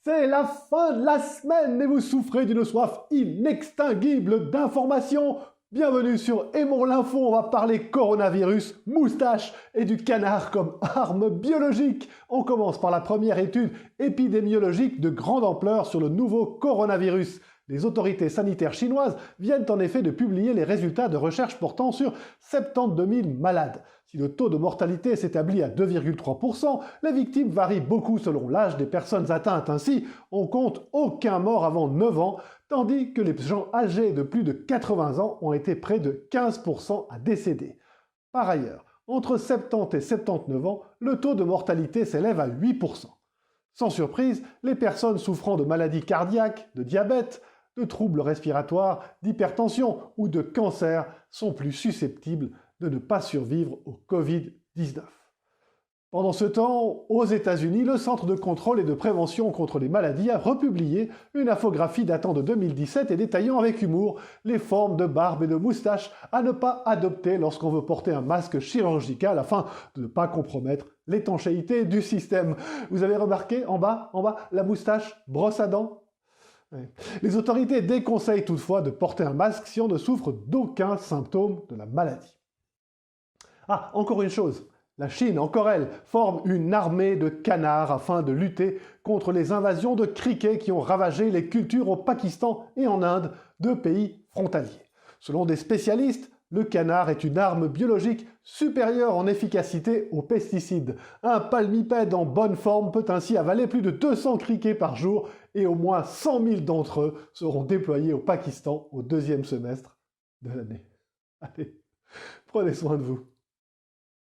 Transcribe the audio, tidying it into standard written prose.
C'est la fin de la semaine et vous souffrez d'une soif inextinguible d'informations. Bienvenue sur Aimons l'info, on va parler coronavirus, moustache et du canard comme arme biologique. On commence par la première étude épidémiologique de grande ampleur sur le nouveau coronavirus. Les autorités sanitaires chinoises viennent en effet de publier les résultats de recherche portant sur 72 000 malades. Si le taux de mortalité s'établit à 2,3%, les victimes varient beaucoup selon l'âge des personnes atteintes. Ainsi, on compte aucun mort avant 9 ans, tandis que les gens âgés de plus de 80 ans ont été près de 15% à décéder. Par ailleurs, entre 70 et 79 ans, le taux de mortalité s'élève à 8%. Sans surprise, les personnes souffrant de maladies cardiaques, de diabète, de troubles respiratoires, d'hypertension ou de cancer sont plus susceptibles de ne pas survivre au Covid-19. Pendant ce temps, aux États-Unis, le Centre de contrôle et de prévention contre les maladies a republié une infographie datant de 2017 et détaillant avec humour les formes de barbe et de moustache à ne pas adopter lorsqu'on veut porter un masque chirurgical afin de ne pas compromettre l'étanchéité du système. Vous avez remarqué en bas, la moustache brosse à dents ? Ouais. Les autorités déconseillent toutefois de porter un masque si on ne souffre d'aucun symptôme de la maladie. Ah, encore une chose, la Chine, encore elle, forme une armée de canards afin de lutter contre les invasions de criquets qui ont ravagé les cultures au Pakistan et en Inde, deux pays frontaliers. Selon des spécialistes, le canard est une arme biologique supérieure en efficacité aux pesticides. Un palmipède en bonne forme peut ainsi avaler plus de 200 criquets par jour et au moins 100 000 d'entre eux seront déployés au Pakistan au deuxième semestre de l'année. Allez, prenez soin de vous.